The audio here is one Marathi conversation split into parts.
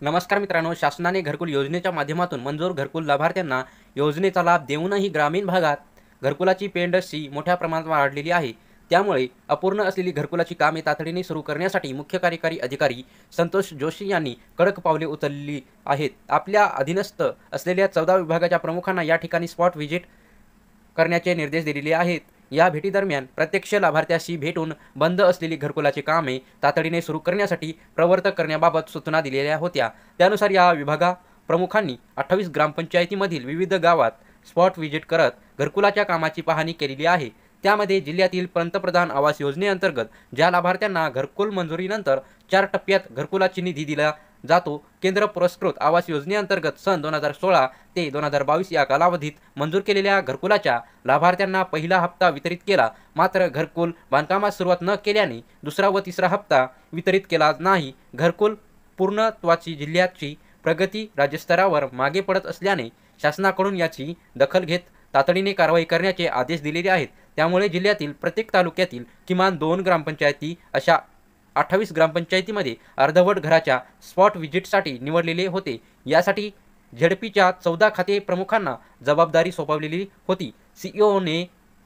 नमस्कार मित्रांनो, शासनाने घरकुल योजनेच्या माध्यमातून मंजूर घरकुल लाभार्थ्यांना योजनेचा लाभ देऊनही ग्रामीण भागात घरकुलाची पेंडसी मोठ्या प्रमाणात वाढलेली आहे. त्यामुळे अपूर्ण असलेली घरकुलाची कामे तातडीने सुरू करण्यासाठी मुख्य कार्यकारी अधिकारी संतोष जोशी यांनी कडक पावले उचलली आहेत. आपल्या अधीनस्थ असलेल्या 14 विभागाच्या प्रमुखांना या ठिकाणी स्पॉट व्हिजिट करण्याचे निर्देश दिलेले आहेत. या भेटीदरम्यान प्रत्यक्ष लाभार्थ्याशी भेटून बंद असलेली घरकुलाची कामे तातडीने सुरू करण्यासाठी प्रवर्तक करण्याबाबत सूचना दिलेल्या होत्या. त्यानुसार या विभागा प्रमुखांनी 28 ग्रामपंचायतीमधील विविध गावात स्पॉट व्हिजिट करत घरकुलाच्या कामाची पाहणी केलेली आहे. त्यामध्ये जिल्ह्यातील पंतप्रधान आवास योजनेअंतर्गत ज्या लाभार्थ्यांना घरकुल मंजुरीनंतर 4 टप्प्यात घरकुलाची निधी दिला जातो, केंद्र पुरस्कृत आवास योजनेअंतर्गत सन 2016 ते 2022 या कालावधीत मंजूर केलेल्या घरकुलाच्या लाभार्थ्यांना पहिला हप्ता वितरित केला. मात्र घरकुल बांधकामास सुरुवात न केल्याने दुसरा व तिसरा हप्ता वितरित केला नाही. घरकुल पूर्णत्वाची जिल्ह्याची प्रगती राज्यस्तरावर मागे पडत असल्याने शासनाकडून याची दखल घेत तातडीने कारवाई करण्याचे आदेश दिलेले आहेत. त्यामुळे जिल्ह्यातील प्रत्येक तालुक्यातील किमान 2 ग्रामपंचायती अशा 28 ग्रामपंचायतीमध्ये अर्धवट घराच्या स्पॉट व्हिजिटसाठी निवडलेले होते. यासाठी झेडपीच्या 14 खाते प्रमुखांना जबाबदारी सोपवलेली होती. सीईओने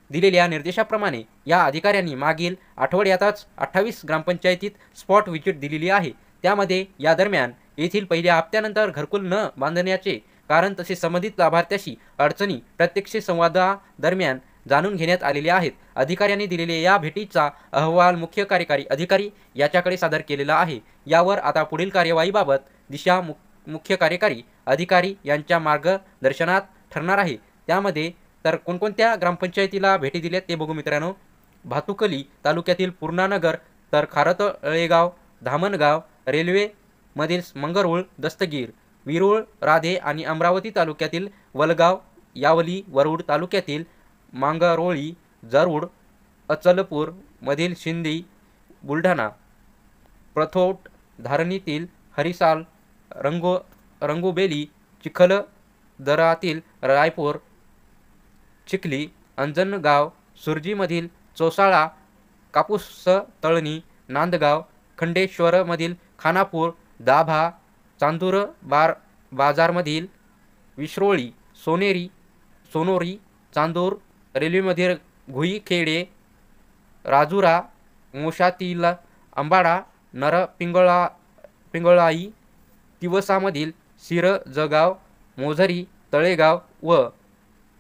दिलेल्या निर्देशाप्रमाणे या अधिकाऱ्यांनी मागील आठवड्यातच 28 ग्रामपंचायतीत स्पॉट व्हिजिट दिलेली आहे. त्यामध्ये या दरम्यान येथील पहिल्या हप्त्यानंतर घरकुल न बांधण्याचे कारण तसेच संबंधित लाभार्थ्याशी अडचणी प्रत्यक्ष संवादादरम्यान जाणून घेण्यात आलेले आहेत. अधिकाऱ्यांनी दिलेल्या या भेटीचा अहवाल मुख्य कार्यकारी अधिकारी याच्याकडे सादर केलेला आहे. यावर आता पुढील कार्यवाहीबाबत दिशा मुख्य कार्यकारी अधिकारी यांच्या मार्गदर्शनात ठरणार आहे. त्यामध्ये तर कोणकोणत्या ग्रामपंचायतीला भेटी दिल्यात ते बघू मित्रांनो. भातुकली तालुक्यातील पूर्णानगर, तर खारतळेगाव, धामणगाव, रेल्वेमधील मंगरुळ, दस्तगीर, विरुळ, राधे आणि अमरावती तालुक्यातील वलगाव, यावली, वरुड तालुक्यातील मांगरोळी, जरूड, अचलपूर मधील शिंदी, बुलढाणा, प्रथोट, धारणीतील हरिसाल, रंगोबेली, चिखलदरातील रायपूर, चिखली, अंजनगाव, सुरजीमधील चोसाळा, कापूसतळणी, नांदगाव, खंडेश्वरमधील खानापूर, दाभा, चांदूर बाजारमधील विश्रोळी, सोनोरी, चांदूर, रेल्वेमधील घुईखेडे, राजुरा, मोशातील अंबाडा, पिंगळाई, तिवसामधील सिरजगाव, मोझरी, तळेगाव व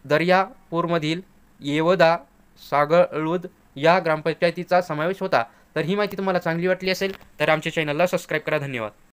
दर्यापूरमधील येवदा, सागळूद या ग्रामपंचायतीचा समावेश होता. तर ही माहिती तुम्हाला चांगली वाटली असेल तर आमच्या चॅनलला सबस्क्राईब करा. धन्यवाद.